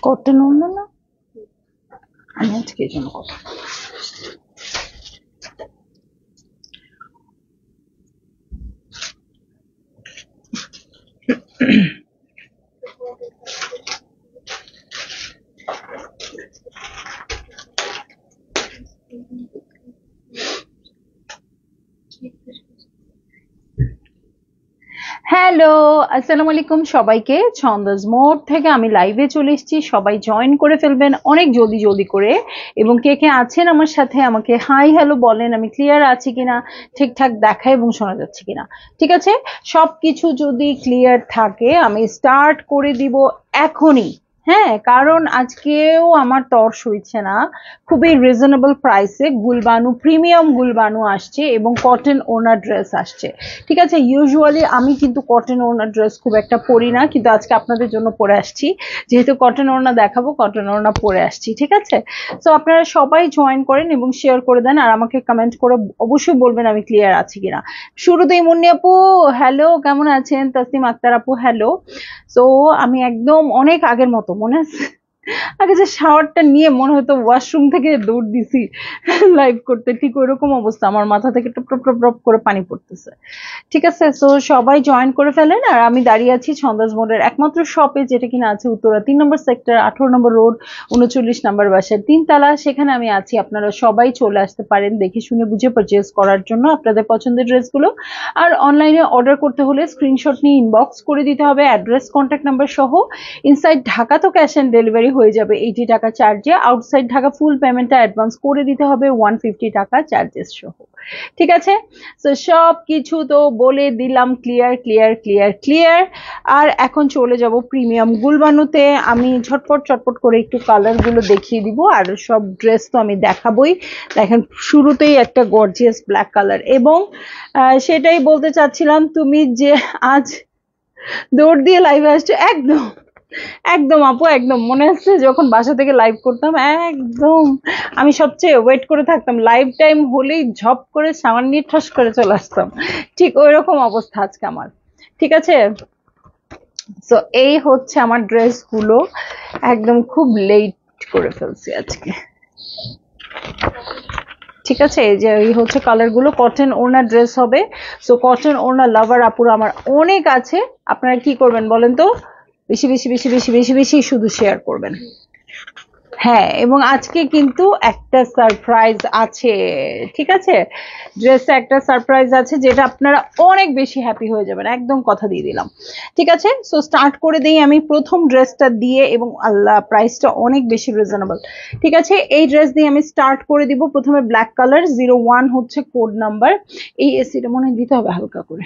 Cotton ওড়না না, আমি আজকে এই জন্য কথা হ্যালো, আসসালামু আলাইকুম সবাইকে। ছন্দাজ মোড থেকে আমি লাইভে চলে এসেছি, সবাই জয়েন করে ফেলবেন অনেক জলদি জলদি করে। এবং কে কে আছেন আমার সাথে আমাকে হাই হ্যালো বলেন, আমি ক্লিয়ার আছি কিনা, ঠিকঠাক দেখা এবং শোনা যাচ্ছে কিনা। ঠিক আছে, সবকিছু যদি ক্লিয়ার থাকে আমি স্টার্ট করে দিব এখনই। হ্যাঁ, কারণ আজকেও আমার তর সইছে না, খুবই রিজনেবল প্রাইসে গুলবানু প্রিমিয়াম গুলবানু আসছে এবং কটন ওড়না ড্রেস আসছে। ঠিক আছে, ইউজুয়ালি আমি কিন্তু কটন ওড়না ড্রেস খুব একটা পরি না, কিন্তু আজকে আপনাদের জন্য পরে আসছি, যেহেতু কটন ওড়না দেখাবো কটন ওড়না পরে আসছি। ঠিক আছে, তো আপনারা সবাই জয়েন করেন এবং শেয়ার করে দেন, আর আমাকে কমেন্ট করে অবশ্যই বলবেন আমি ক্লিয়ার আছি কিনা। শুরুতেই মুন্নি আপু হ্যালো, কেমন আছেন? তাসনিম আক্তার আপু হ্যালো। তো আমি একদম অনেক আগের মতো মনে আছে, আগে যে শাওয়ারটা নিয়ে মনে হতো ওয়াশরুম থেকে দৌড় দিছি লাইভ করতে, ঠিক ওইরকম অবস্থা, আমার মাথা থেকে টপ টপ টপ টপ করে পানি পড়তেছে। ঠিক আছে, তো সবাই জয়েন করে ফেলেন। আর আমি দাঁড়িয়ে আছি ছন্দাজ মোড়ের একমাত্র শপে, যেটা কিনা আছে উত্তরা 3 নম্বর সেক্টর, 18 নম্বর রোড, 39 নম্বর বাসার 3 তলা, সেখানে আমি আছি। আপনারা সবাই চলে আসতে পারেন দেখে শুনে বুঝে পারচেজ করার জন্য আপনাদের পছন্দের ড্রেসগুলো। আর অনলাইনে অর্ডার করতে হলে স্ক্রিনশট নিয়ে ইনবক্স করে দিতে হবে অ্যাড্রেস কন্ট্যাক্ট নাম্বার সহ। ইনসাইড ঢাকা তো ক্যাশ অন ডেলিভারি হয়ে যাবে 80 টাকা চার্জে, আউটসাইড ঢাকা ফুল পেমেন্টটা অ্যাডভান্স করে দিতে হবে 150 টাকা চার্জেস সহ। ঠিক আছে, তো সব কিছু তো বলে দিলাম, ক্লিয়ার ক্লিয়ার ক্লিয়ার ক্লিয়ার। আর এখন চলে যাব প্রিমিয়াম গুলবানুতে। আমি ঝটপট চটপট করে একটু কালার গুলো দেখিয়ে দিব, আর সব ড্রেস তো আমি দেখাবই। দেখেন শুরুতেই একটা গর্জিয়াস ব্ল্যাক কালার, এবং সেটাই বলতে চাচ্ছিলাম, তুমি যে আজ দৌড় দিয়ে লাইভে আসছো, একদম একদম আপু একদম মনে আছে যখন বাসা থেকে লাইভ করতাম, একদম আমি সবচেয়ে ওয়েট করে থাকতাম, লাইভ টাইম হলেই ঝপ করে সামান নিয়ে ঠাস করে চলে আসতাম। ঠিক ওই রকম অবস্থা আজকে আমার। ঠিক আছে, তো এই হচ্ছে আমার ড্রেস গুলো, একদম খুব লেট করে ফেলছি আজকে। ঠিক আছে, এই যে এই হচ্ছে কালার গুলো, কটন ওড়না ড্রেস হবে। সো কটন ওড়না লাভার আপুরা আমার অনেক আছে, আপনারা কি করবেন বলেন তো, বেশি বেশি বেশি বেশি বেশি বেশি শুধু শেয়ার করবেন। হ্যাঁ, এবং আজকে কিন্তু একটা সারপ্রাইজ আছে। ঠিক আছে, ড্রেসে একটা সারপ্রাইজ আছে, যেটা আপনারা অনেক বেশি হ্যাপি হয়ে যাবেন, একদম কথা দিয়ে দিলাম। ঠিক আছে, সো স্টার্ট করে দিই আমি প্রথম ড্রেসটা দিয়ে, এবং আল্লাহ প্রাইসটা অনেক বেশি রিজনেবল। ঠিক আছে, এই ড্রেস দিয়ে আমি স্টার্ট করে দিব। প্রথমে ব্ল্যাক কালার 01 হচ্ছে কোড নাম্বার। এই এসিটা মনে দিতে হবে হালকা করে,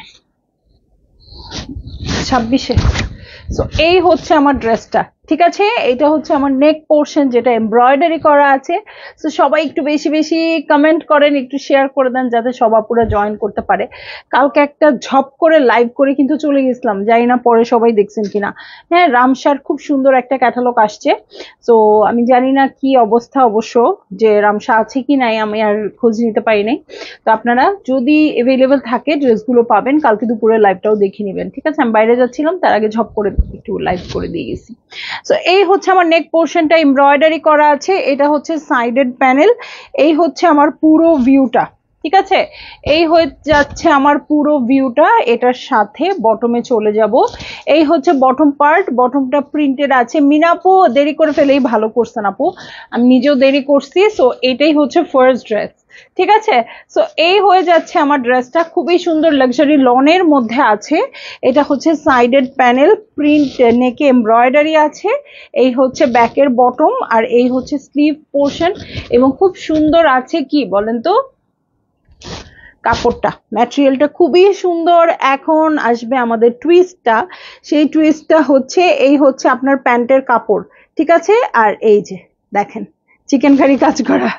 26-এ। সো এই হচ্ছে আমার ড্রেসটা। ঠিক আছে, এটা হচ্ছে আমার নেক পোর্শন, যেটা এমব্রয়ডারি করা আছে। সো সবাই একটু বেশি বেশি কমেন্ট করেন, একটু শেয়ার করে দেন, যাতে সবাই পুরো জয়েন করতে পারে। কালকে একটা ঝপ করে লাইভ করে কিন্তু চলে গেছিলাম, জানি না পরে সবাই দেখছেন কিনা। হ্যাঁ, রামসার খুব সুন্দর একটা ক্যাটালগ আসছে। তো আমি জানি না কি অবস্থা অবশ্য, যে রামসা আছে কি নাই আমি আর খোঁজ নিতে পারি নাই। তো আপনারা যদি এভেলেবেল থাকে ড্রেসগুলো পাবেন, কালকে দুপুরে লাইভটাও দেখে নেবেন। ঠিক আছে, আমি বাইরে যাচ্ছিলাম, তার আগে ঝপ করে একটু লাইভ করে দিয়ে গেছি। সো এই হচ্ছে আমার নেক পোর্শনটা, এমব্রয়ডারি করা আছে, এটা হচ্ছে সাইডেড প্যানেল। এই হচ্ছে আমার পুরো ভিউটা। ঠিক আছে, এই হয়ে যাচ্ছে আমার পুরো ভিউটা। এটার সাথে বটমে চলে যাব। এই হচ্ছে বটম পার্ট, বটমটা প্রিন্টেড আছে। মিনাপু দেরি করে ফেলেই ভালো করছেন আপু, আমি নিজেও দেরি করছি। সো এটাই হচ্ছে ফার্স্ট ড্রেস। ঠিক আছে, সো এই হয়ে যাচ্ছে আমার ড্রেসটা, খুবই সুন্দর লাক্সারি লনের মধ্যে আছে। এটা হচ্ছে সাইডেড প্যানেল, প্রিন্ট নেকে এমব্রয়ডারি আছে। এই হচ্ছে ব্যাকের বটম, আর এই হচ্ছে স্লিভ পোর্শন, এবং খুব সুন্দর আছে কি বলেন তো কাপড়টা, ম্যাটেরিয়ালটা খুবই সুন্দর। এখন আসবে আমাদের টুইস্টটা, সেই টুইস্টটা হচ্ছে এই হচ্ছে আপনার প্যান্টের কাপড়। ঠিক আছে, আর এই যে দেখেন চিকেন কারি কাজ করা,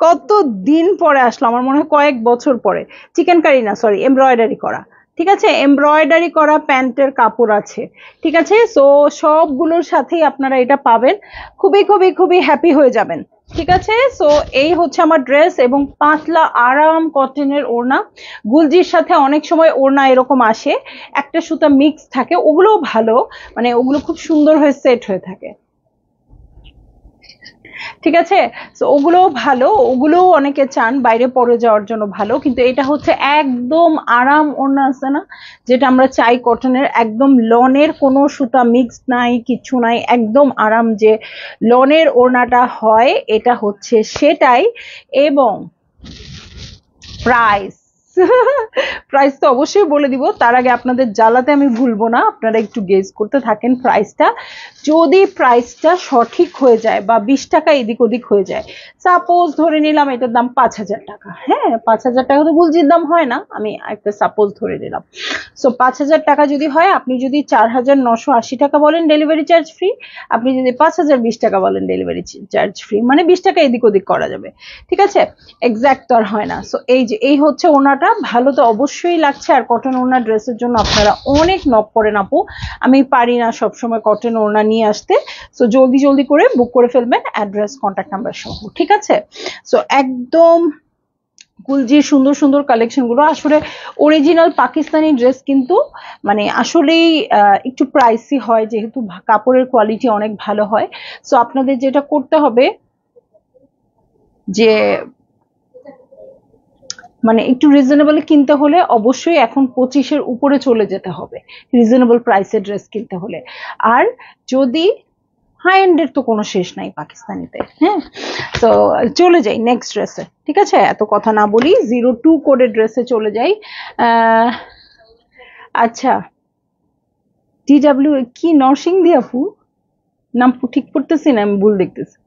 কত দিন পরে আসলো, আমার মনে হয় কয়েক বছর পরে। চিকেন কারি না, সরি, এমব্রয়ডারি করা। ঠিক আছে, এমব্রয়ডারি করা প্যান্টের কাপড় আছে। ঠিক আছে, সো সবগুলোর সাথেই আপনারা এটা পাবেন, খুবই খুবই খুবই হ্যাপি হয়ে যাবেন। ঠিক আছে। সো এই হচ্ছে আমার ড্রেস এবং পাতলা আরাম কটনের ওড়না। গুলজির সাথে অনেক সময় ওড়না এরকম আসে, একটা সুতা মিক্স থাকে, ওগুলোও ভালো, মানে ওগুলো খুব সুন্দর হয়ে সেট হয়ে থাকে। ঠিক আছে। তো ওগুলোও ভালো, ওগুলোও অনেকে চান বাইরে পরে যাওয়ার জন্য ভালো, কিন্তু এটা হচ্ছে একদম আরাম ওড়না আছে না, যেটা আমরা চাই কটনের, একদম লনের কোনো সুতা মিক্স নাই, কিছু নাই, একদম আরাম যে লনের ওড়নাটা হয় এটা হচ্ছে সেটাই। এবং প্রাইস প্রাইস তো অবশ্যই বলে দিব, তার আগে আপনাদের জ্বালাতে আমি ভুলবো না, আপনারা একটু গেস করতে থাকেন প্রাইসটা। যদি প্রাইসটা সঠিক হয়ে যায় বা 20 টাকা এদিক ওদিক হয়ে যায়, সাপোজ ধরে নিলাম এটার দাম 5,000 টাকা, হ্যাঁ 5,000 টাকা তো গুলজির দাম হয় না, আমি একটা সাপোজ ধরে নিলাম। সো 5,000 টাকা যদি হয়, আপনি যদি 4,980 টাকা বলেন ডেলিভারি চার্জ ফ্রি, আপনি যদি 5,020 টাকা বলেন ডেলিভারি চার্জ ফ্রি, মানে 20 টাকা এদিক ওদিক করা যাবে। ঠিক আছে, এক্সাক্ট তো আর হয় না। সো এই যে এই হচ্ছে ওনাটা, ভালো তো অবশ্যই লাগছে। আর কটন ওড়না ড্রেসের জন্য আপনারা অনেক নক করেন আপু, আমি পারি না সবসময় কটন ওড়না নিয়ে আসতে। সো জলদি জলদি করে বুক করে ফেলবেন, অ্যাড্রেস কন্ট্যাক্ট নাম্বার সহ। ঠিক আছে। সো একদম গুলজির সুন্দর সুন্দর কালেকশন গুলো, আসলে অরিজিনাল পাকিস্তানি ড্রেস কিন্তু মানে আসলেই একটু প্রাইসি হয়, যেহেতু কাপড়ের কোয়ালিটি অনেক ভালো হয়। সো আপনাদের যেটা করতে হবে যে মানে একটু রিজনেবল কিনতে হলে অবশ্যই এখন 25-এর উপরে চলে যেতে হবে রিজনেবল প্রাইসের ড্রেস কিনতে হলে। আর যদি হাই এন্ডের তো কোনো শেষ নাই পাকিস্তানিতে। হ্যাঁ, তো চলে যাই নেক্সট ড্রেসে। ঠিক আছে, এত কথা না বলি, 02 কোডের ড্রেসে চলে যাই। আচ্ছা, কি নরসিংদী আপু, নাম ঠিক করতেছি না, আমি ভুল দেখতেছি।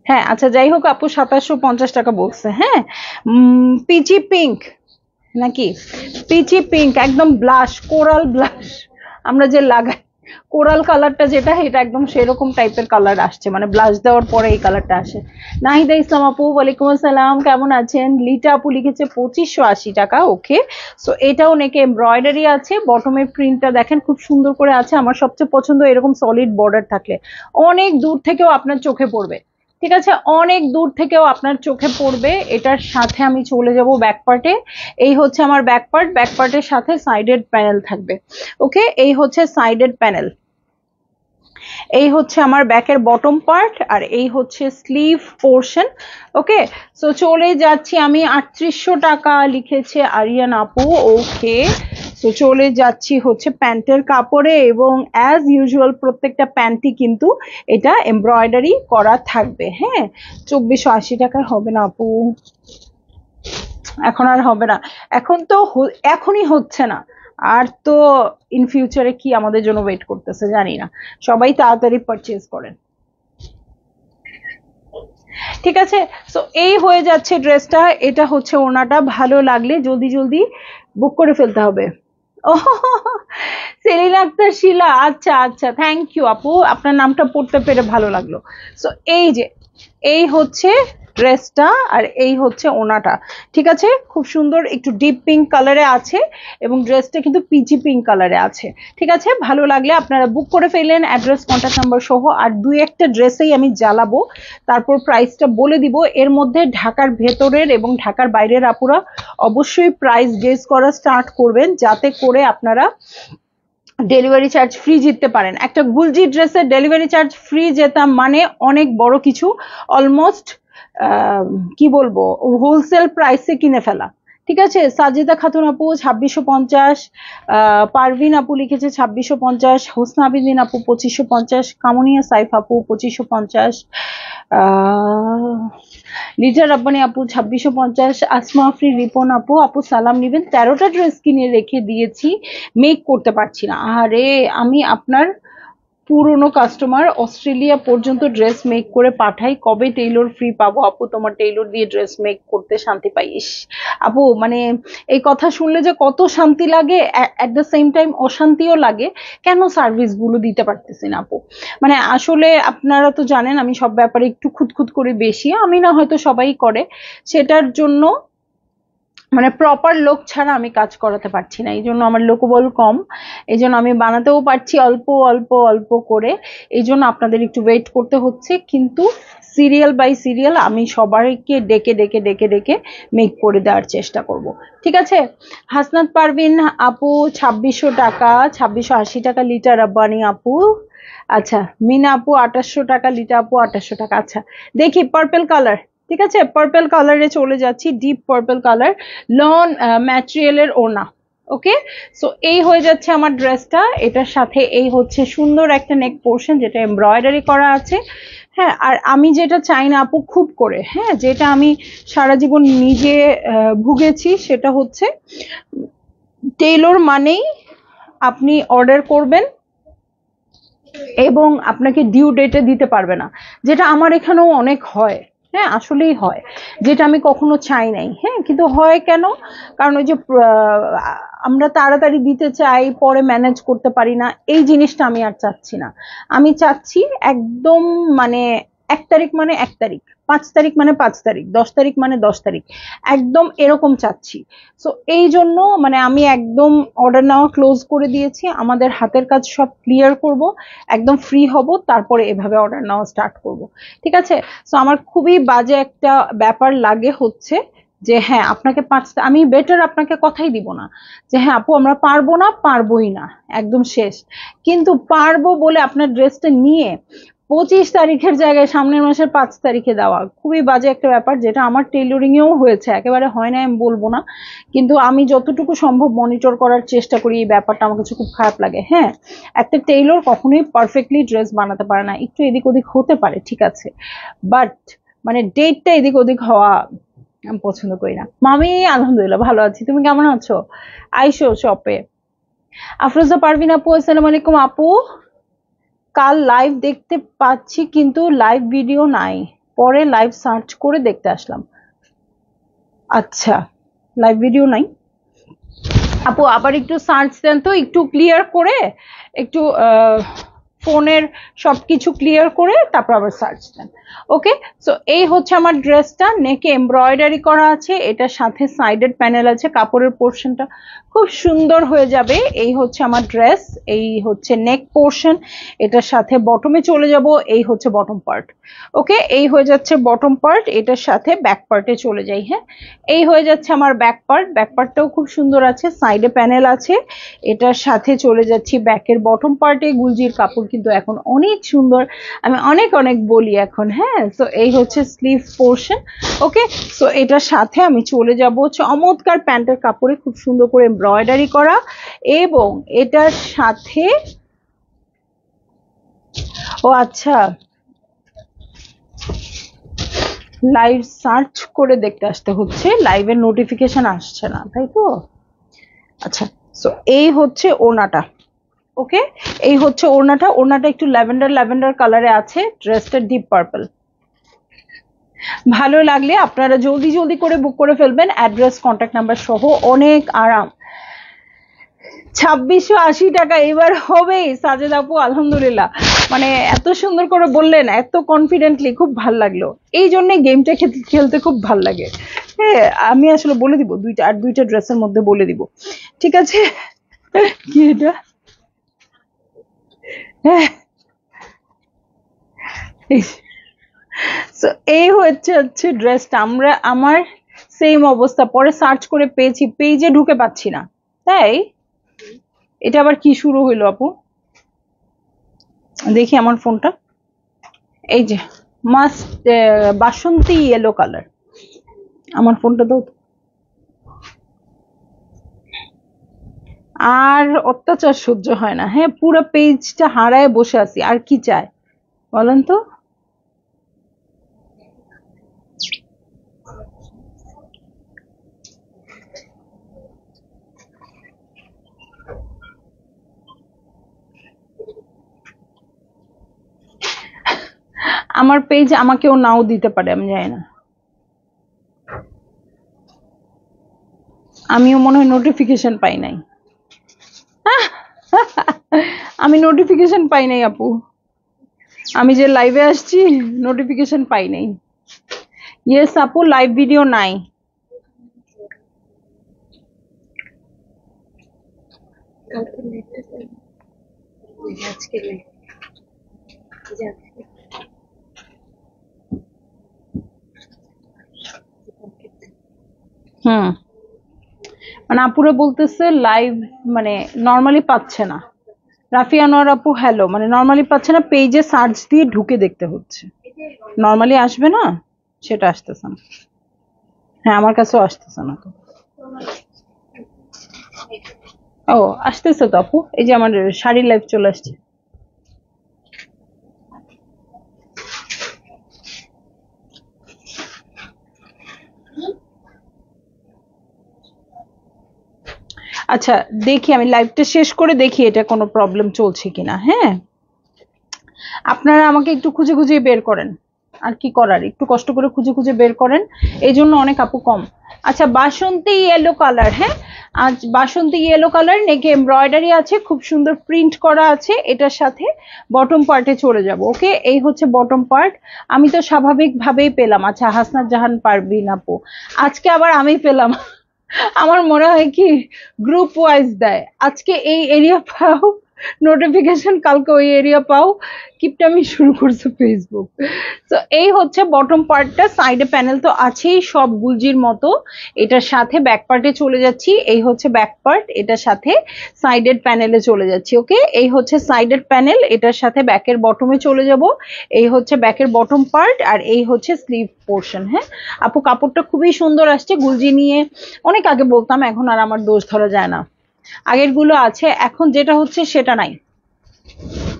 হ্যাঁ আচ্ছা, যাই হোক আপু 2750 টাকা বলছে। হ্যাঁ, পিচি পিঙ্ক নাকি, পিচি পিঙ্ক, একদম ব্লাশ, কোরাল ব্লাশ আমরা যে লাগাই, কোরাল কালারটা যেটা, এটা একদম সেরকম টাইপের কালার আসছে, মানে ব্লাশ দেওয়ার পরে এই কালারটা আসে। নাহিদা ইসলাম আপু, ওয়ালাইকুম আসসালাম, কেমন আছেন? লিটা আপু লিখেছে 2580 টাকা। ওকে, সো এটাও নেকে এমব্রয়ডারি আছে, বটমের প্রিন্টটা দেখেন খুব সুন্দর করে আছে। আমার সবচেয়ে পছন্দ এরকম সলিড বর্ডার থাকলে, অনেক দূর থেকেও আপনার চোখে পড়বে। ঠিক আছে, অনেক দূর থেকেও আপনার চোখে পড়বে। এটার সাথে আমি চলে যাব ব্যাক পার্টে। এই হচ্ছে আমার ব্যাক পার্ট, ব্যাক পার্টের সাথে সাইডেড প্যানেল থাকবে। ওকে, এই হচ্ছে সাইডেড প্যানেল, এই হচ্ছে আমার ব্যাকের বটম পার্ট, আর এই হচ্ছে স্লিভ পোর্শন। ওকে, সো চলে যাচ্ছি আমি, 3800 টাকা লিখেছে আরিয়ান আপু। ওকে, তো চলে যাচ্ছি হচ্ছে প্যান্টের কাপড়ে, এবং অ্যাজ ইউজুয়াল প্রত্যেকটা প্যান্টই কিন্তু এটা এমব্রয়ডারি করা থাকবে। হ্যাঁ, 2480 টাকায় হবে না আপু, এখন আর হবে না, এখন তো এখনই হচ্ছে না, আর তো ইন ফিউচারে কি আমাদের জন্য ওয়েট করতেছে জানি না, সবাই তাড়াতাড়ি পারচেজ করেন। ঠিক আছে, সো এই হয়ে যাচ্ছে ড্রেসটা, এটা হচ্ছে ওড়নাটা, ভালো লাগলে জলদি জলদি বুক করে ফেলতে হবে। ও, সেলিনা আক্তার শিলা, আচ্ছা আচ্ছা, থ্যাংক ইউ আপু, আপনার নামটা পড়তে পেরে ভালো লাগলো। সো এই যে এই হচ্ছে ড্রেসটা, আর এই হচ্ছে ওনাটা। ঠিক আছে, খুব সুন্দর একটু ডিপ পিঙ্ক কালারে আছে, এবং ড্রেসটা কিন্তু পিচি পিঙ্ক কালারে আছে। ঠিক আছে, ভালো লাগলে আপনারা বুক করে ফেলেন, অ্যাড্রেস কন্ট্যাক্ট নাম্বার সহ। আর দুই একটা ড্রেসেই আমি জ্বালাবো, তারপর প্রাইসটা বলে দিব। এর মধ্যে ঢাকার ভেতরের এবং ঢাকার বাইরের আপুরা অবশ্যই প্রাইস গেস করা স্টার্ট করবেন, যাতে করে আপনারা ডেলিভারি চার্জ ফ্রি জিততে পারেন। একটা গুলজি ড্রেসের ডেলিভারি চার্জ ফ্রি জেতা মানে অনেক বড় কিছু, অলমোস্ট কি বলবো, হোলসেল প্রাইসে কিনে ফেলা। ঠিক আছে, সাজিদা খাতুন আপু 2650, পারভিন আপু লিখেছে 2650, হোসনা আবিদিন আপু 2550, কামুনিয়া সাইফ আপু 2550, লিজা রাব্বানি আপু 2650, আসমা আফরি রিপন আপু, আপু সালাম নিবেন, 13টা ড্রেস কিনে রেখে দিয়েছি, মেক করতে পারছি না। আরে আমি আপনার পুরনো কাস্টমার, অস্ট্রেলিয়া পর্যন্ত ড্রেস মেক করে পাঠাই, কবে টেইলর ফ্রি পাবো আপু? তোমার টেইলর দিয়ে ড্রেস মেক করতে শান্তি পাইস আপু, মানে এই কথা শুনলে যে কত শান্তি লাগে, অ্যাট দ্য সেম টাইম অশান্তিও লাগে, কেন সার্ভিস গুলো দিতে পারতেছি না আপু। মানে আসলে আপনারা তো জানেন আমি সব ব্যাপারে একটু খুঁতখুত করি বেশি, আমি না হয়তো সবাই করে, সেটার জন্য মানে প্রপার লোক ছাড়া আমি কাজ করাতে পারছি না, এই জন্য আমার লোকবল কম, এই জন্য আমি বানাতেও পারছি অল্প অল্প অল্প করে, এই জন্য আপনাদের একটু ওয়েট করতে হচ্ছে। কিন্তু সিরিয়াল বাই সিরিয়াল আমি সবাইকে ডেকে ডেকে ডেকে ডেকে মেক করে দেওয়ার চেষ্টা করব, ঠিক আছে? হাসনাত পারভিন আপু 2600 টাকা, 2680 টাকা লিটার। রব্বানি আপু, আচ্ছা। মিনা আপু 2800 টাকা, লিটা আপু 2800 টাকা। আচ্ছা, দেখি পার্পল কালার, ঠিক আছে, পার্পল কালারে চলে যাচ্ছি, ডিপ পার্পল কালার, লন ম্যাটেরিয়ালের ওড়না। ওকে, সো এই হয়ে যাচ্ছে আমার ড্রেসটা। এটার সাথে এই হচ্ছে সুন্দর একটা নেক পোর্শন যেটা এমব্রয়ডারি করা আছে। হ্যাঁ, আর আমি যেটা চাই না আপু খুব করে, হ্যাঁ, যেটা আমি সারা জীবন নিজে ভুগেছি, সেটা হচ্ছে টেইলর মানেই আপনি অর্ডার করবেন এবং আপনাকে ডিউ ডেটে দিতে পারবে না, যেটা আমার এখানেও অনেক হয়। হ্যাঁ, আসলেই হয়, যেটা আমি কখনো চাই নাই। হ্যাঁ, কিন্তু হয় কেন? কারণ ওই যে আমরা তাড়াতাড়ি দিতে চাই, পরে ম্যানেজ করতে পারি না, এই জিনিসটা আমি আর চাচ্ছি না। আমি চাচ্ছি একদম মানে 1 তারিখ মানে 1 তারিখ, 5 তারিখ মানে 5 তারিখ, 10 তারিখ মানে 10 তারিখ, একদম এরকম চাচ্ছি। সো এই জন্য মানে আমি একদম অর্ডার নেওয়া ক্লোজ করে দিয়েছি, আমাদের হাতের কাজ সব ক্লিয়ার করব, একদম ফ্রি হব, তারপরে এভাবে অর্ডার নেওয়া স্টার্ট করব, ঠিক আছে? সো আমার খুবই বাজে একটা ব্যাপার লাগে হচ্ছে যে হ্যাঁ আপনাকে আমি বেটার আপনাকে কথাই দিব না যে হ্যাঁ আপু আমরা পারবো না, পারবোই না, একদম শেষ। কিন্তু পারবো বলে আপনার ড্রেসটা নিয়ে 25 তারিখের জায়গায় সামনের মাসের 5 তারিখে দেওয়া খুবই বাজে একটা ব্যাপার, যেটা আমার টেইলরিং এও হয়েছে, একেবারে হয় না আমি বলবো না, কিন্তু আমি যতটুকু সম্ভব মনিটর করার চেষ্টা করি, এই ব্যাপারটা আমার কাছে খুব খারাপ লাগে। হ্যাঁ, একটা টেইলর কখনোই পারফেক্টলি ড্রেস বানাতে পারে না, একটু এদিক ওদিক হতে পারে, ঠিক আছে, বাট মানে ডেটটা এদিক ওদিক হওয়া আমি পছন্দ করি না। মামি আলহামদুলিল্লাহ ভালো আছি, তুমি কেমন আছো? আইসো শপে। আফরোজা পারভিন আপু আসসালামু আলাইকুম আপু, কাল লাইভ দেখতে পাচ্ছি কিন্তু লাইভ ভিডিও নাই, পরে লাইভ সার্চ করে দেখতে আসলাম। আচ্ছা, লাইভ ভিডিও নাই আপু, আবার একটু সার্চ দেন তো, একটু ক্লিয়ার করে, একটু ফোনের সবকিছু ক্লিয়ার করে তারপর আবার সার্চ দেন। ওকে, সো এই হচ্ছে আমার ড্রেসটা, নেকে এমব্রয়ডারি করা আছে, এটার সাথে সাইডেড প্যানেল আছে, কাপড়ের পোর্শনটা খুব সুন্দর হয়ে যাবে। এই হচ্ছে আমার ড্রেস, এই হচ্ছে নেক পোর্শন, এটার সাথে বটমে চলে যাব, এই হচ্ছে বটম পার্ট। ওকে, এই হয়ে যাচ্ছে বটম পার্ট, এটার সাথে ব্যাক পার্টে চলে যাই। হ্যাঁ, এই হয়ে যাচ্ছে আমার ব্যাক পার্ট, ব্যাক পার্টটাও খুব সুন্দর আছে, সাইডে প্যানেল আছে, এটার সাথে চলে যাচ্ছি ব্যাকের বটম পার্টে। গুলজির কাপড় কিন্তু এখন অনেক সুন্দর, আমি অনেক অনেক বলি এখন। হ্যাঁ, সো এই হচ্ছে স্লিভ পোর্শন। ওকে, সো এটার সাথে আমি চলে যাব চমৎকার প্যান্টের কাপড়ে খুব সুন্দর করে এমব্রয়ডারি করা, এবং এটার সাথে ও আচ্ছা, লাইভ সার্চ করে দেখতে আসতে হচ্ছে, লাইভের নোটিফিকেশন আসছে না, তাই তো? আচ্ছা, সো এই হচ্ছে ওড়নাটা। ওকে, এই হচ্ছে ওড়নাটা, ওড়নাটা একটু ল্যাভেন্ডার ল্যাভেন্ডার কালারে আছে, ড্রেসটা ডিপ পার্পল। ভালো লাগলে আপনারা জলদি জলদি করে বুক করে ফেলবেন, অ্যাড্রেস কন্ট্যাক্ট নাম্বার সহ, অনেক আরাম। 2680 টাকা এবার হবেই সাজেদ আপু, আলহামদুলিল্লাহ, মানে এত সুন্দর করে বললেন, এত কনফিডেন্টলি, খুব ভাল লাগলো। এই জন্য গেমটা খেলতে খুব ভাল লাগে। হ্যাঁ, আমি আসলে বলে দিব দুইটা ড্রেসের মধ্যে বলে দিব, ঠিক আছে? কি এটা? হ্যাঁ, এই হচ্ছে ড্রেসটা। আমার সেম অবস্থা, পরে সার্চ করে পেয়েছি, পেজে ঢুকে পাচ্ছি না, তাই এটা আবার কি শুরু হইলো আপু? দেখি আমার ফোনটা, এই যে মাস্ট বাসন্তী ইয়েলো কালার, আমার ফোনটা তো আর অত্যাচার সহ্য হয় না। হ্যাঁ, পুরো পেজটা হারায় বসে আছি, আর কি চায় বলেন তো? আমার পেজ আমাকেও নাও দিতে পারে, আমি জানি না, আমিও মনে হয় নোটিফিকেশন পাই নাই। আমি নোটিফিকেশন পাই নাই আপু, আমি যে লাইভে আসছি নোটিফিকেশন পাই নাই। ইয়েস আপু, লাইভ ভিডিও নাই। হুম, মানে আপুরা বলতেছে লাইভ মানে নর্মালি পাচ্ছে না। রাফিয়া আনোয়ার আপু হ্যালো, মানে নর্মালি পাচ্ছে না, পেজে সার্চ দিয়ে ঢুকে দেখতে হচ্ছে। নর্মালি আসবে না, সেটা আসতেছে না। হ্যাঁ, আমার কাছেও আসতেছে না তো। ও, আসতেছে তো আপু, এই যে আমার শাড়ির লাইভ চলে আসছে। আচ্ছা, দেখি আমি লাইভটা শেষ করে দেখি এটা কোনো প্রবলেম চলছে কিনা। হ্যাঁ, আপনারা আমাকে একটু খুঁজে খুঁজে বের করেন, আর কি করার, একটু কষ্ট করে খুঁজে খুঁজে বের করেন, এই জন্য অনেক আপু কম। আচ্ছা, বাসন্তী ইয়েলো কালার, হ্যাঁ আজ বাসন্তী ইয়েলো কালার, নেকে এমব্রয়ডারি আছে, খুব সুন্দর প্রিন্ট করা আছে, এটার সাথে বটম পার্টে চলে যাব। ওকে, এই হচ্ছে বটম পার্ট। আমি তো স্বাভাবিকভাবেই পেলাম। আচ্ছা, হাসনাত জাহান পারবিন আপু, আজকে আবার আমি পেলাম। আমার মনে হয় কি গ্রুপ ওয়াইজ দেয়, আজকে এই এরিয়া পাও নোটিফিকেশন, কালকে ওই এরিয়া পাও, কিপটামি শুরু করছে ফেসবুক। তো এই হচ্ছে বটম পার্টটা, সাইডে প্যানেল তো আছেই সব গুলজির মতো। এটার সাথে ব্যাক পার্টে চলে যাচ্ছি, এই হচ্ছে ব্যাক পার্ট, এটার সাথে সাইডের প্যানেলে চলে যাচ্ছি। ওকে, এই হচ্ছে সাইডের প্যানেল, এটার সাথে ব্যাকের বটমে চলে যাব। এই হচ্ছে ব্যাকের বটম পার্ট, আর এই হচ্ছে স্লিভ পোর্শন। হ্যাঁ আপু, কাপড়টা খুবই সুন্দর আসছে। গুলজি নিয়ে অনেক আগে বলতাম, এখন আর আমার দোষ ধরা যায় না। আগের গুলো আছে, এখন যেটা হচ্ছে সেটা নাই।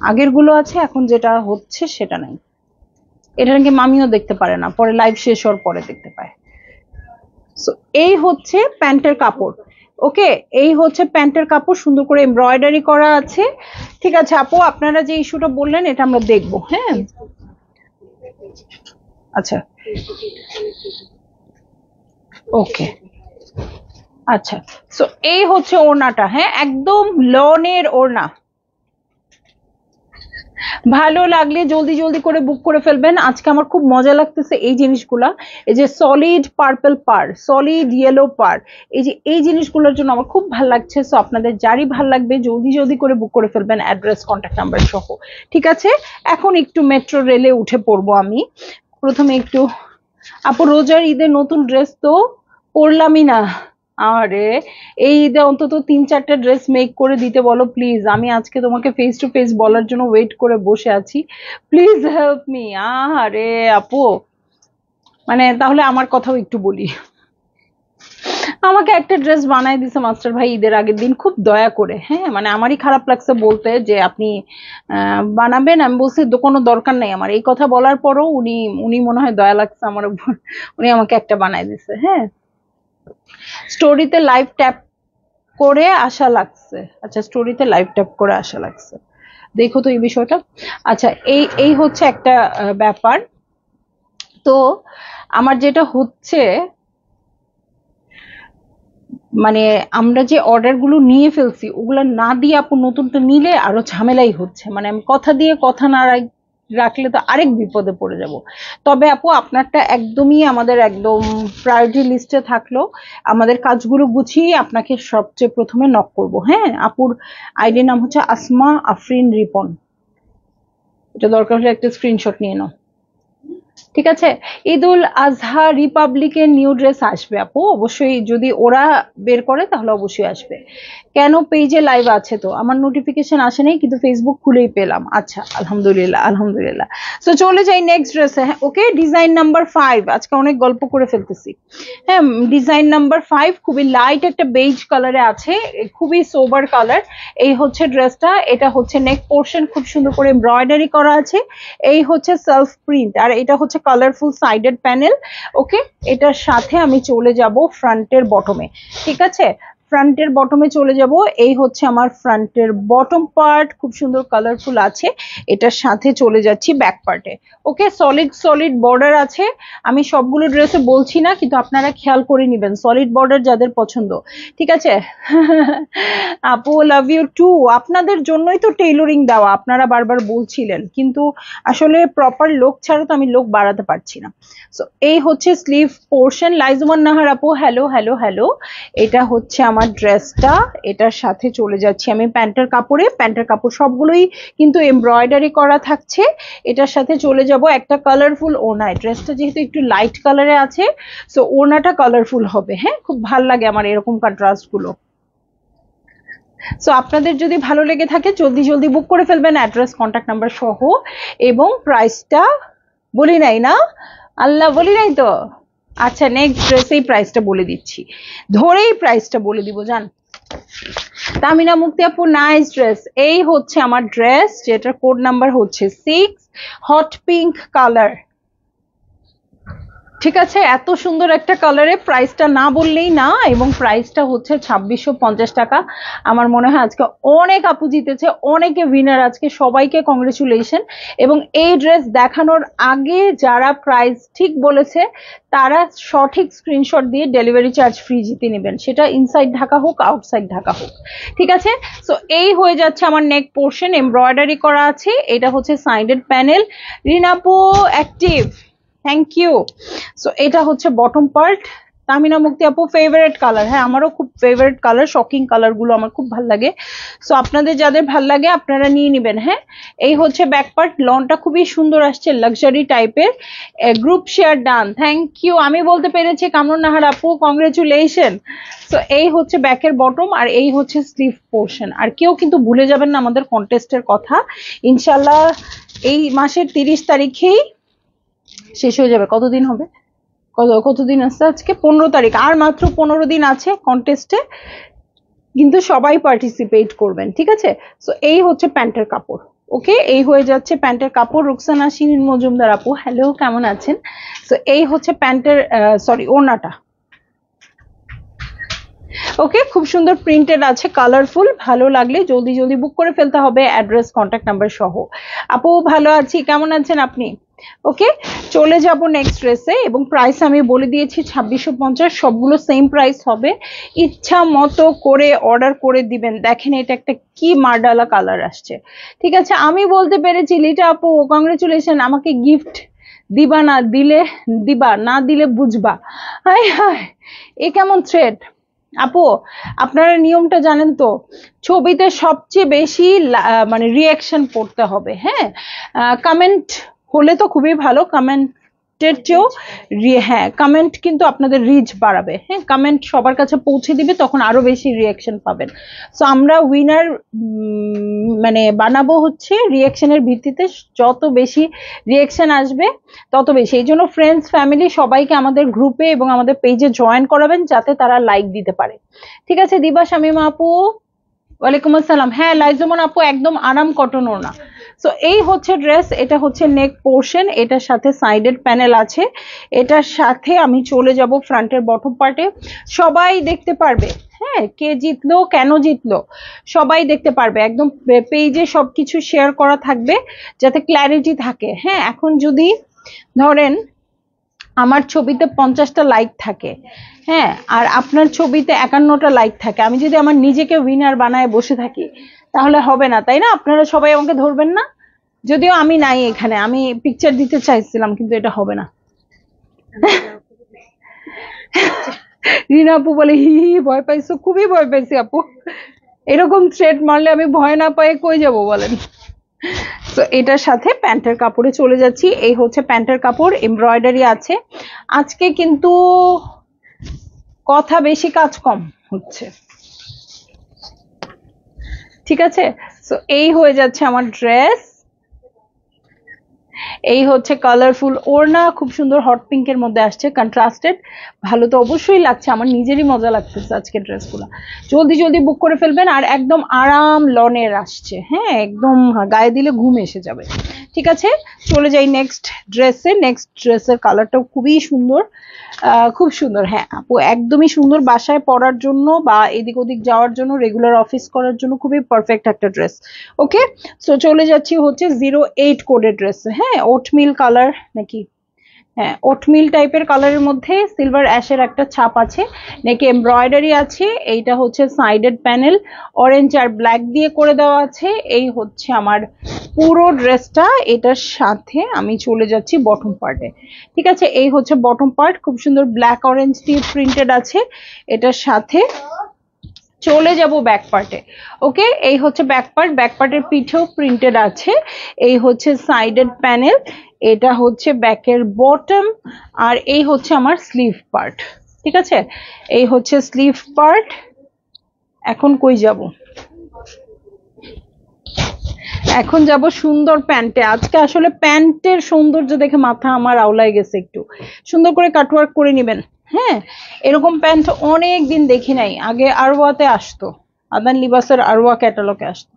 আগের গুলো আছে, এখন যেটা হচ্ছে সেটা নাই। এটা নাকি মামিও দেখতে পারে না, পরে লাইভ শেষ হওয়ার পরে দেখতে পায়। সো এই হচ্ছে প্যান্টের কাপড়। ওকে, এই হচ্ছে প্যান্টের কাপড়, সুন্দর করে এমব্রয়ডারি করা আছে। ঠিক আছে আপু, আপনারা যে ইস্যুটা বললেন এটা আমরা দেখবো। হ্যাঁ, আচ্ছা, ওকে, আচ্ছা। সো এই হচ্ছে ওড়নাটা, হ্যাঁ একদম লনের ওড়না। ভালো লাগলে জলদি জলদি করে বুক করে ফেলবেন। আজকে আমার খুব মজা লাগতেছে এই জিনিসগুলা, এই যে সলিড পার্পল পার, সলিড ইয়েলো পার, এই যে এই জিনিসগুলোর জন্য আমার খুব ভালো লাগছে। সো আপনাদের যারই ভালো লাগবে জলদি জলদি করে বুক করে ফেলবেন, অ্যাড্রেস কন্ট্যাক্ট নাম্বার সহ। ঠিক আছে, এখন একটু মেট্রো রেলে উঠে পড়বো আমি। প্রথমে একটু, আপু রোজার ঈদের নতুন ড্রেস তো পরলামই না। আরে, এই ঈদে অন্তত 3-4টা ড্রেস মেক করে দিতে বলো প্লিজ। আমি আজকে তোমাকে ফেস টু ফেস বলার জন্য ওয়েট করে বসে আছি। Please help me. আরে আপু, মানে তাহলে আমার কথাও একটু বলি। আমাকে একটা ড্রেস বানাই দিছে মাস্টার ভাই ঈদের আগের দিন, খুব দয়া করে। হ্যাঁ, মানে আমারই খারাপ লাগছে বলতে যে আপনি বানাবেন। আমি বলছি তো কোনো দরকার নেই আমার, এই কথা বলার পরও উনি উনি মনে হয় দয়া লাগছে আমার উপর, উনি আমাকে একটা বানাই দিছে। হ্যাঁ, স্টোরিতে লাইভ ট্যাপ করে আশা লাগছে। আচ্ছা, স্টোরিতে লাইভ ট্যাপ করে আশা লাগছে, দেখো তো এই বিষয়টা। আচ্ছা, এই এই হচ্ছে একটা ব্যাপার। তো আমার যেটা হচ্ছে, মানে আমরা যে অর্ডার গুলো নিয়ে ফেলছি ওগুলা না দিয়ে আপু নতুনটা নিলে আরো ঝামেলাই হচ্ছে। মানে আমি কথা দিয়ে কথা না রাখলে তো আরেক বিপদে পড়ে যাব। তবে আপু আপনারটা একদমই আমাদের একদম প্রায়োরিটি লিস্টে থাকলো। আমাদের কাজগুলো গুছিয়ে আপনাকে সবচেয়ে প্রথমে নক করব। হ্যাঁ, আপুর আইডি নাম হচ্ছে আসমা আফরিন রিপন। এটা দরকার হলে একটা স্ক্রিনশট নিয়ে নাও। ঠিক আছে, ঈদুল আজহা রিপাবলিকের নিউ ড্রেস আসবে আপু, অবশ্যই যদি ওরা বের করে তাহলে অবশ্যই আসবে। কেন, পেজে লাইভ আছে তো, আমার নোটিফিকেশন আসে নাই কিন্তু ফেসবুক খুলেই পেলাম। আচ্ছা, আলহামদুলিল্লাহ আলহামদুলিল্লাহ। তো চলে যাই নেক্সট ড্রেসে। হ্যাঁ ওকে, ডিজাইন নাম্বার 5, আজকে অনেক গল্প করে ফেলতেছি। হ্যাঁ, ডিজাইন নাম্বার 5 খুবই লাইট একটা বেজ কালারে আছে, খুবই সোবার কালার। এই হচ্ছে ড্রেসটা, এটা হচ্ছে নেক পোর্শন, খুব সুন্দর করে এমব্রয়ডারি করা আছে। এই হচ্ছে সেলফ প্রিন্ট, আর এটা হচ্ছে কালারফুল সাইডেড প্যানেল। ওকে, এটার সাথে আমি চলে যাব ফ্রন্টের বটমে। ঠিক আছে, ফ্রন্টের বটমে চলে যাব। এই হচ্ছে আমার ফ্রন্টের বটম পার্ট, খুব সুন্দর কালারফুল আছে। এটার সাথে চলে যাচ্ছি ব্যাক পার্টে। ওকে, সলিড সলিড বর্ডার আছে। আমি সবগুলো ড্রেসে বলছি না, কিন্তু আপনারা খেয়াল করে নিবেন সলিড বর্ডার যাদের পছন্দ। ঠিক আছে, আপু লাভ ইউ টু। আপনাদের জন্যই তো টেইলরিং দেওয়া, আপনারা বারবার বলছিলেন, কিন্তু আসলে প্রপার লোক ছাড়া তো আমি লোক বাড়াতে পারছি না। সো এই হচ্ছে স্লিভ পোর্শন। লাইজুমান নাহার আপু হ্যালো হ্যালো হ্যালো। এটা হচ্ছে আমার আমার ড্রেসটা, এটার সাথে চলে যাচ্ছি আমি প্যান্টের কাপড়ে। প্যান্টের কাপড় সবগুলোই কিন্তু এমব্রয়ডারি করা থাকছে। এটার সাথে চলে যাব একটা কালারফুল ওড়নায়। ড্রেসটা যেহেতু একটু লাইট কালারে আছে, সো ওড়নাটা কালারফুল হবে। হ্যাঁ, খুব ভাল লাগে আমার এরকম কন্ট্রাস্ট গুলো। সো আপনাদের যদি ভালো লেগে থাকে জলদি জলদি বুক করে ফেলবেন, অ্যাড্রেস কন্ট্যাক্ট নাম্বার সহ। এবং প্রাইসটা বলি নাই না, আল্লাহ বলি নাই তো। আচ্ছা, নেক্সট ড্রেসেই প্রাইসটা বলে দিচ্ছি, ধরেই প্রাইসটা বলে দিব জান। তামিনা মুক্তি আপু, নাইস ড্রেস। এই হচ্ছে আমার ড্রেস, যেটার কোড নাম্বার হচ্ছে 6, হট পিঙ্ক কালার। ঠিক আছে, এত সুন্দর একটা কালারে, প্রাইসটা না বললেই না। এবং প্রাইসটা হচ্ছে 2650 টাকা। আমার মনে হয় আজকে অনেক আপু জিতেছে, অনেকে উইনার আজকে, সবাইকে কংগ্রেচুলেশন। এবং এই ড্রেস দেখানোর আগে যারা প্রাইস ঠিক বলেছে তারা সঠিক স্ক্রিনশট দিয়ে ডেলিভারি চার্জ ফ্রি জিতে নেবেন, সেটা ইনসাইড ঢাকা হোক আউটসাইড ঢাকা হোক। ঠিক আছে, সো এই হয়ে যাচ্ছে আমার নেক পোর্শন, এমব্রয়ডারি করা আছে। এটা হচ্ছে সাইডেড প্যানেল। রিনাপু অ্যাক্টিভ, থ্যাংক ইউ। সো এটা হচ্ছে বটম পার্ট। তামিনা মুক্তি আপু, ফেভারিট কালার। হ্যাঁ, আমারও খুব ফেভারিট কালার, শকিং কালার গুলো আমার খুব ভালো লাগে। সো আপনাদের যাদের ভাল লাগে আপনারা নিয়ে নেবেন। হ্যাঁ, এই হচ্ছে ব্যাক পার্ট। লনটা খুবই সুন্দর আসছে, লাক্সারি টাইপের। Group share done, thank you. আমি বলতে পেরেছি কামরুন নাহার আপু, কংগ্রেচুলেশন। সো এই হচ্ছে ব্যাকের বটম, আর এই হচ্ছে স্লিভ পোর্শন। আর কেউ কিন্তু ভুলে যাবেন না আমাদের কন্টেস্টের কথা। ইনশাল্লাহ এই মাসের 30 তারিখেই শেষ হয়ে যাবে। কতদিন হবে, কতদিন আছে আজকে? 15 তারিখ। আর মাত্র 15 দিন আছে কন্টেস্টে, কিন্তু সবাই পার্টিসিপেট করবেন। ঠিক আছে, সো এই হচ্ছে প্যান্টের কাপড়। ওকে, এই হয়ে যাচ্ছে প্যান্টের কাপড়। রুকসানা শিরিন মজুমদার আপু, হ্যালো, কেমন আছেন? সো এই হচ্ছে প্যান্টের ওড়নাটা। ওকে, খুব সুন্দর প্রিন্টেড আছে, কালারফুল। ভালো লাগলে জলদি জলদি বুক করে ফেলতে হবে, অ্যাড্রেস কন্ট্যাক্ট নাম্বার সহ। আপু ভালো আছি, কেমন আছেন আপনি? ওকে, চলে যাব নেক্সট ড্রেসে। এবং প্রাইস আমি বলে দিয়েছি 2650, সবগুলো সেম প্রাইস হবে। ইচ্ছা মতো করে অর্ডার করে দিবেন। দেখেন এটা একটা কি মার্ডালা কালার আসছে। ঠিক আছে, আমি বলতে পেরেছি। লিটা আপু, কংগ্রেচুলেশন। আমাকে গিফট দিবা, না দিলে দিবা, না দিলে বুঝবা। হায় হায়, এ কেমন থ্রেড? আপু আপনারা নিয়মটা জানেন তো, ছবিতে সবচেয়ে বেশি মানে রিয়াকশন পড়তে হবে। হ্যাঁ, কমেন্ট হলে তো খুবই ভালো, কমেন্টের চেয়েও হ্যাঁ, কমেন্ট কিন্তু আপনাদের রিচ বাড়াবে। হ্যাঁ, কমেন্ট সবার কাছে পৌঁছে দিবে, তখন আরো বেশি রিয়াকশন পাবেন। সো আমরা উইনার মানে বানাবো হচ্ছে রিয়াকশনের ভিত্তিতে। যত বেশি রিয়াকশন আসবে তত বেশি। এই জন্য ফ্রেন্ডস, ফ্যামিলি সবাইকে আমাদের গ্রুপে এবং আমাদের পেজে জয়েন করাবেন, যাতে তারা লাইক দিতে পারে। ঠিক আছে, দিবা শামিমা আপু, ওয়ালাইকুম আসসালাম। হ্যাঁ, লাইজমন আপু, একদম আরাম কটন ওড়না। সো এই হচ্ছে ড্রেস, এটা হচ্ছে নেক পোর্শন, এটার সাথে সাইডেড প্যানেল আছে। এটার সাথে আমি চলে যাব ফ্রন্টের বটম পার্টে, সবাই দেখতে পারবে। হ্যাঁ, কে জিতলো, কেন জিতলো, সবাই দেখতে পারবে। একদম পেজে সবকিছু শেয়ার করা থাকবে, যাতে ক্ল্যারিটি থাকে। হ্যাঁ, এখন যদি ধরেন আমার ছবিতে 50টা লাইক থাকে, হ্যাঁ, আর আপনার ছবিতে 51টা লাইক থাকে, আমি যদি আমার নিজেকে উইনার বানায় বসে থাকি, তাহলে হবে না, তাই না? আপনারা সবাই আমাকে ধরবেন না? যদিও আমি নাই এখানে, আমি পিকচার দিতে চাইছিলাম, কিন্তু এটা হবে না। রিনা আপু বলে, হি হি, ভয় পাইছো? খুবই ভয় পাইছি আপু, এরকম থ্রেড মারলে আমি ভয় না পাই কই যাব বলেন। তো এটার সাথে প্যান্টের কাপড়ে চলে যাচ্ছি। এই হচ্ছে প্যান্টের কাপড়, এমব্রয়ডারি আছে। আজকে কিন্তু কথা বেশি কাজ কম হচ্ছে। ঠিক আছে, সো এই হয়ে যাচ্ছে আমার ড্রেস। এই হচ্ছে কালারফুল ওড়না, খুব সুন্দর হট পিঙ্কের মধ্যে আসছে, কন্ট্রাস্টেড। ভালো তো অবশ্যই লাগছে, আমার নিজেরই মজা লাগতেছে আজকে ড্রেসগুলো। জলদি জলদি বুক করে ফেলবেন। আর একদম আরাম লনের আসছে। হ্যাঁ, একদম গায়ে দিলে ঘুম এসে যাবে। ঠিক আছে, চলে যাই নেক্সট ড্রেসে। নেক্সট ড্রেসের কালারটাও খুবই সুন্দর, খুব সুন্দর। হ্যাঁ আপু, একদমই সুন্দর, বাসায় পরার জন্য বা এদিক ওদিক যাওয়ার জন্য, রেগুলার অফিস করার জন্য খুবই পারফেক্ট একটা ড্রেস। ওকে, সো চলে যাচ্ছি হচ্ছে 08 কোডের ড্রেস। হ্যাঁ, ওটমিল কালার নাকি, হ্যাঁ ওটমিল টাইপের কালারের মধ্যে সিলভার অ্যাশের একটা ছাপ আছে, নেকে এমব্রয়ডারি আছে। এইটা হচ্ছে সাইডেড প্যানেল, অরেঞ্জ আর ব্ল্যাক দিয়ে করে দেওয়া আছে। এই হচ্ছে আমার পুরো ড্রেসটা। এটার সাথে আমি চলে যাচ্ছি বটম পার্টে। ঠিক আছে, এই হচ্ছে বটম পার্ট, খুব সুন্দর ব্ল্যাক অরেঞ্জ দিয়ে প্রিন্টেড আছে। এটার সাথে চলে যাব ব্যাক পার্টে। ওকে, এই হচ্ছে ব্যাক পার্ট, ব্যাক পার্টের পিঠেও প্রিন্টেড আছে। এই হচ্ছে সাইডেড প্যানেল, এটা হচ্ছে ব্যাকের বটম, আর এই হচ্ছে আমার স্লিভ পার্ট। ঠিক আছে, এই হচ্ছে স্লিভ পার্ট। এখন কই যাব? এখন যাব সুন্দর প্যান্টে। আজকে আসলে প্যান্টের সৌন্দর্য দেখে মাথা আমার আওলায় গেছে। একটু সুন্দর করে কাটওয়ার্ক করে নেবেন। হ্যাঁ, এরকম প্যান্ট অনেক দিন দেখি নাই। আগে আরওয়াতে আসতো, আদান লিবাসের আরওয়া ক্যাটালগে আসতো।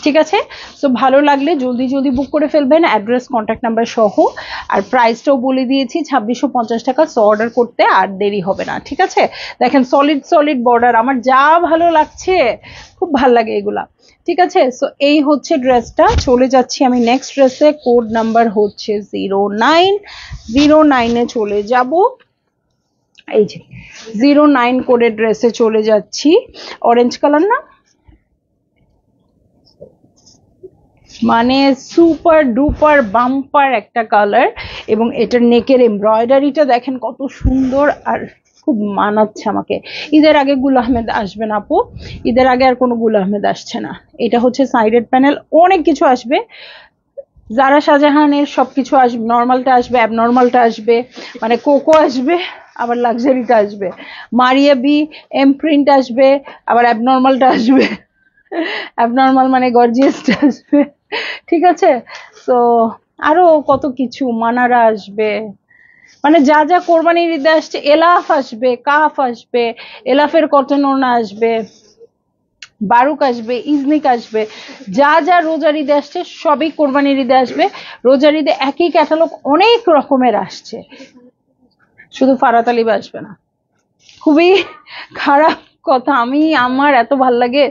ঠিক আছে, সো ভালো লাগলে জলদি জলদি বুক করে ফেলবেন, অ্যাড্রেস কন্ট্যাক্ট নাম্বার সহ। আর প্রাইসটাও বলে দিয়েছি, 2650 টাকা। সো অর্ডার করতে আর দেরি হবে না। ঠিক আছে, দেখেন সলিড সলিড বর্ডার, আমার যা ভালো লাগছে, খুব ভালো লাগে এগুলা। ঠিক আছে, সো এই হচ্ছে ড্রেসটা। চলে যাচ্ছি আমি নেক্সট ড্রেসে। কোড নাম্বার হচ্ছে 0909-এ চলে যাব। এই যে 09 কোডের ড্রেসে চলে যাচ্ছি। অরেঞ্জ কালার না, মানে সুপার ডুপার বাম্পার একটা কালার। এবং এটার নেকের এমব্রয়ডারিটা দেখেন কত সুন্দর, আর খুব মানাচ্ছে আমাকে। ঈদের আগে গুল আহমেদ আসবে না আপু, ঈদের আগে আর কোনো গুল আহমেদ আসছে না। এটা হচ্ছে সাইডেড প্যানেল, অনেক কিছু আসবে। জারা শাহজাহানের সবকিছু আসবে, নর্মালটা আসবে, অ্যাবনর্মালটা আসবে, মানে কোকো আসবে, আবার লাক্সারিটা আসবে। মারিয়া বি এমপ্রিন্ট আসবে, আবার অ্যাবনর্মালটা আসবে। অ্যাবনর্মাল মানে গর্জিয়াসটা আসবে। ঠিক আছে, তো আরো কত কিছু, মানারা আসবে, মানে যা যা কোরবানির ঈদে আসছে। এলাফ আসবে, কাফ আসবে, এলাফের কটন ওড়না আসবে, বারুক আসবে, ইজনিক আসবে, যা যা রোজার ঈদে আসছে সবই কোরবানির ঈদে আসবে। রোজার ঈদে একই ক্যাটালগ অনেক রকমের আসছে, শুধু ফারাত আলিবা আসবে না। খুবই খারাপ কথা, আমার এত ভাল লাগে,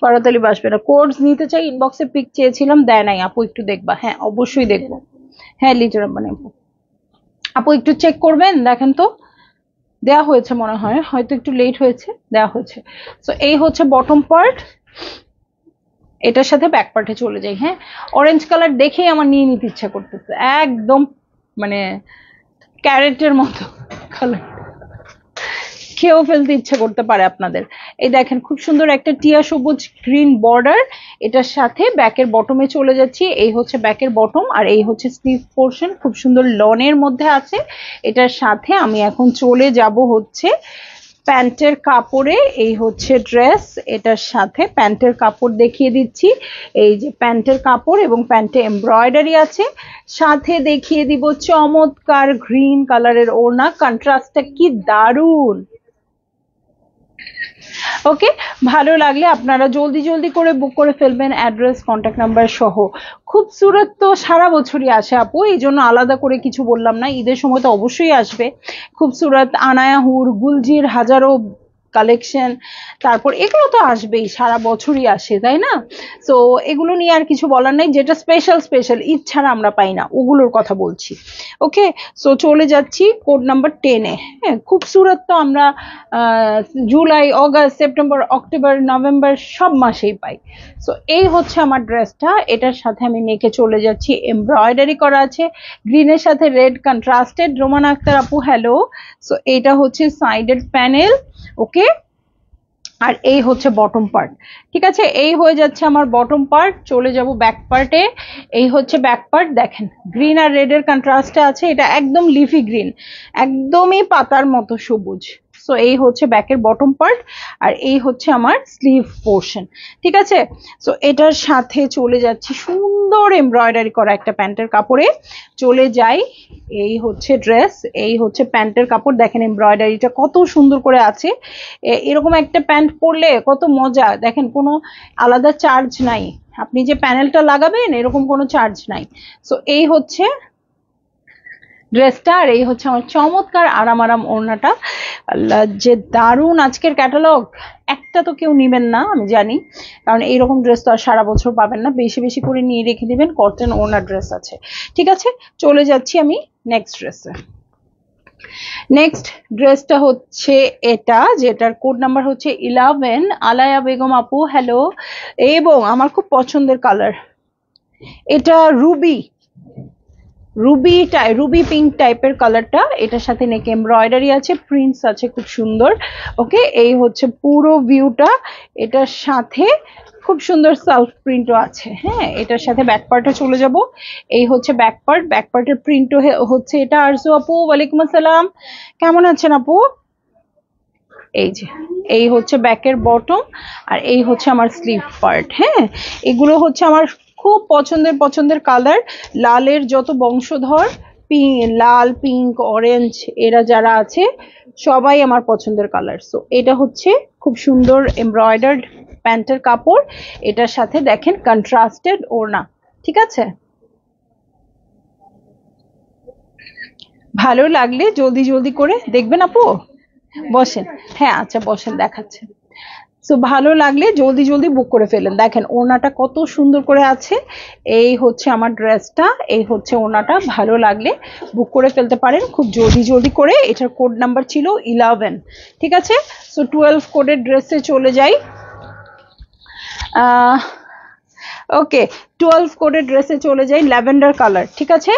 ফারাত আলিবা আসবে না। কোর্স নিতে চাই, ইনবক্সে পিক চেয়েছিলাম, দেয় নাই। আপু একটু দেখবা? হ্যাঁ অবশ্যই দেখবো। হ্যাঁ লিটার মানে আপু একটু চেক করবেন, দেখেন তো। দেয়া হয়েছে মনে হয়, হয়তো একটু লেট হয়েছে, দেয়া হয়েছে। তো এই হচ্ছে বটম পার্ট, এটার সাথে ব্যাক পার্টে চলে যাই। হ্যাঁ, অরেঞ্জ কালার দেখেই আমার নিয়ে নিতে ইচ্ছা করতেছে, একদম মানে ক্যারেটের মতো কালার, খেয়েও ফেলতে ইচ্ছা করতে পারে আপনাদের। এই দেখেন খুব সুন্দর একটা টিয়া সবুজ গ্রিন বর্ডার, এটার সাথে ব্যাকের বটমে চলে যাচ্ছি। এই হচ্ছে ব্যাকের বটম, আর এই হচ্ছে স্লিভ পোর্শন, খুব সুন্দর লনের মধ্যে আছে। এটার সাথে আমি এখন চলে যাব হচ্ছে প্যান্টের কাপড়ে। এই হচ্ছে ড্রেস, এটার সাথে প্যান্টের কাপড় দেখিয়ে দিচ্ছি। এই যে প্যান্টের কাপড় এবং প্যান্টে এমব্রয়ডারি আছে। সাথে দেখিয়ে দিব চমৎকার গ্রিন কালারের ওড়না, কন্ট্রাস্টটা কি দারুণ। ওকে, ভালো লাগলে আপনারা জলদি জলদি করে বুক করে ফেলবেন, অ্যাড্রেস কন্ট্যাক্ট নাম্বার সহ। খুবসুরত তো সারা বছরই আসে আপু, এই জন্য আলাদা করে কিছু বললাম না। ঈদের সময় তো অবশ্যই আসবে। খুবসুরত, আনায়া হুর, গুলজির হাজারো কালেকশন, তারপর এগুলো তো আসবেই, সারা বছরই আসে, তাই না? তো এগুলো নিয়ে আর কিছু বলার নেই। যেটা স্পেশাল স্পেশাল ঈদ ছাড়া আমরা পাই না, ওগুলোর কথা বলছি। ওকে, সো চলে যাচ্ছি কোড নাম্বার 10-এ। হ্যাঁ, খুবসুরত তো আমরা July, August, September, October, November সব মাসেই পাই। সো এই হচ্ছে আমার ড্রেসটা, এটার সাথে আমি নেকে চলে যাচ্ছি, এমব্রয়ডারি করা আছে গ্রিনের সাথে রেড কন্ট্রাস্টেড। রোমান আক্তার আপু হ্যালো। সো এটা হচ্ছে সাইডেড প্যানেল। ওকে, আর এই হচ্ছে বটম পার্ট। ঠিক আছে, এই হয়ে যাচ্ছে আমার বটম পার্ট। চলে যাব ব্যাক পার্টে। এই হচ্ছে ব্যাক পার্ট, দেখেন গ্রিন আর রেড এর কন্ট্রাস্টে আছে। এটা একদম লিফি গ্রিন, একদমই পাতার মতো সবুজ। সো এই হচ্ছে ব্যাকের বটম পার্ট, আর এই হচ্ছে আমার স্লিভ পোর্শন। ঠিক আছে, সো এটার সাথে চলে যাচ্ছি সুন্দর এমব্রয়ডারি করা একটা প্যান্টের কাপড়ে। চলে যাই, এই হচ্ছে ড্রেস, এই হচ্ছে প্যান্টের কাপড়। দেখেন এমব্রয়ডারিটা কত সুন্দর করে আছে। এরকম একটা প্যান্ট পরলে কত মজা। দেখেন কোনো আলাদা চার্জ নাই, আপনি যে প্যানেলটা লাগাবেন এরকম কোনো চার্জ নাই। সো এই হচ্ছে ড্রেসটা, আর এই হচ্ছে আমার চমৎকার আরাম আরাম ওড়নাটা। আল্লাহ যে দারুণ আজকের ক্যাটালগ, একটা তো কেউ নিবেন না আমি জানি, কারণ এইরকম ড্রেস তো আর সারা বছর পাবেন না। বেশি বেশি করে নিয়ে রেখে দিবেন, কটন ওড়না ড্রেস আছে। ঠিক আছে, চলে যাচ্ছি আমি নেক্সট ড্রেসে। নেক্সট ড্রেসটা হচ্ছে এটা, যেটার কোড নাম্বার হচ্ছে 11। আলায়া বেগম আপু হ্যালো। এবং আমার খুব পছন্দের কালার, এটা রুবি, রুবি পিঙ্ক টাইপের কালারটা, এটার সাথে নেক এমব্রয়ডারি আছে, প্রিন্টস আছে খুব সুন্দর। ওকে, এই হচ্ছে পুরো ভিউটা, এটার সাথে খুব সুন্দর সেলফ প্রিন্টও আছে। হ্যাঁ, এটার সাথে ব্যাক পার্টে চলে যাব। এই হচ্ছে ব্যাক পার্ট, ব্যাক পার্টের প্রিন্টও হচ্ছে এটা। আরজু আপু, ওয়ালাইকুম আসসালাম, কেমন আছেন আপু? এই যে এই হচ্ছে ব্যাকের বটম, আর এই হচ্ছে আমার স্লিভ পার্ট। হ্যাঁ, এগুলো হচ্ছে আমার খুব পছন্দের কালার। লালের যত বংশধর, লাল, পিঙ্ক, অরেঞ্জ, এরা যারা আছে সবাই আমার পছন্দের কালার। সো এটা হচ্ছে খুব সুন্দর এমব্রয়ডার্ড প্যান্টের কাপড়, এটার সাথে দেখেন কন্ট্রাস্টেড ওড়না। ঠিক আছে, ভালো লাগলে জলদি জলদি করে দেখবেন আপু। বসেন, হ্যাঁ আচ্ছা বসেন, দেখাচ্ছে। সো ভালো লাগলে জলদি জলদি বুক করে ফেলেন। দেখেন ওড়নাটা কত সুন্দর করে আছে। এই হচ্ছে আমার ড্রেসটা, এই হচ্ছে ওড়নাটা। ভালো লাগলে বুক করে ফেলতে পারেন খুব জলদি জলদি করে। এটার কোড নাম্বার ছিল 11। ঠিক আছে, সো 12 কোডের ড্রেসে চলে যাই। ওকে, 12 কোডের ড্রেসে চলে যাই, ল্যাভেন্ডার কালার। ঠিক আছে,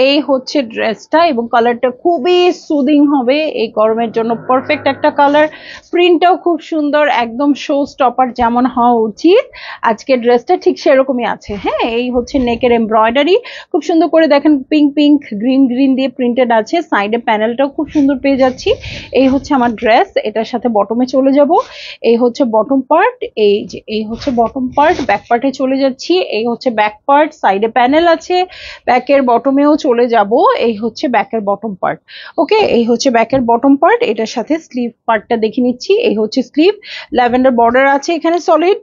এই হচ্ছে ড্রেসটা, এবং কালারটা খুবই সুদিং হবে, এই গরমের জন্য পারফেক্ট একটা কালার। প্রিন্টটাও খুব সুন্দর, একদম শো স্টপার যেমন হওয়া উচিত। আজকের ড্রেসটা ঠিক সেরকমই আছে। হ্যাঁ, এই হচ্ছে নেকের এমব্রয়ডারি খুব সুন্দর করে দেখেন, পিঙ্ক পিঙ্ক গ্রিন গ্রিন দিয়ে প্রিন্টেড আছে। সাইডে প্যানেলটাও খুব সুন্দর পেয়ে যাচ্ছি। এই হচ্ছে আমার ড্রেস, এটার সাথে বটমে চলে যাব। এই হচ্ছে বটম পার্ট, এই যে এই হচ্ছে বটম পার্ট। ব্যাক পার্টে চলে যাচ্ছি, এই হচ্ছে ব্যাক পার্ট, সাইডে প্যানেল আছে। ব্যাকের বটমেও চলে যাব, এই হচ্ছে ব্যাকের বটম পার্ট। ওকে, এই হচ্ছে ব্যাকের বটম পার্ট, এটার সাথে স্লিভ পার্টটা দেখে নিচ্ছি। এই হচ্ছে স্লিভ, ল্যাভেন্ডার বর্ডার আছে এখানে সলিড।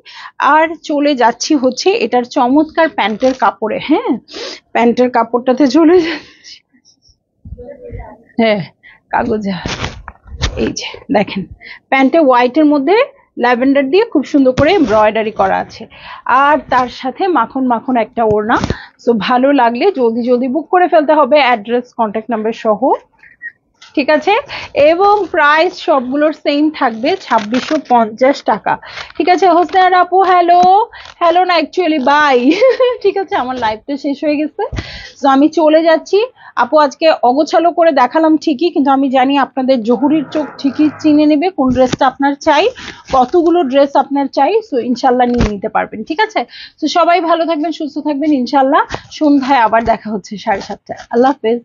আর চলে যাচ্ছি হচ্ছে এটার চমৎকার প্যান্টের কাপড়ে। হ্যাঁ, প্যান্টের কাপড়টাতে চলে যাচ্ছি। হ্যাঁ, কাগজে, এই যে দেখেন প্যান্টে হোয়াইটের মধ্যে ল্যাভেন্ডার দিয়ে খুব সুন্দর করে এমব্রয়ডারি করা আছে, আর তার সাথে মাখন মাখন একটা ওড়না। সো ভালো লাগলে জলদি জলদি বুক করে ফেলতে হবে, অ্যাড্রেস কন্ট্যাক্ট নাম্বার সহ। ঠিক আছে, এবং প্রাইস সবগুলোর সেম থাকবে 2650 টাকা। ঠিক আছে হোসেন আপু, হ্যালো হ্যালো না অ্যাকচুয়ালি বাই। ঠিক আছে, আমার লাইফটা শেষ হয়ে গেছে, তো আমি চলে যাচ্ছি। আপু আজকে অগোছালো করে দেখালাম ঠিকই, কিন্তু আমি জানি আপনাদের জহুরির চোখ ঠিকই চিনে নেবে কোন ড্রেসটা আপনার চাই, কতগুলো ড্রেস আপনার চাই। সো ইনশাল্লাহ নিয়ে নিতে পারবেন। ঠিক আছে, তো সবাই ভালো থাকবেন, সুস্থ থাকবেন। ইনশাল্লাহ সন্ধ্যায় আবার দেখা হচ্ছে 7:30। আল্লাহ হাফেজ।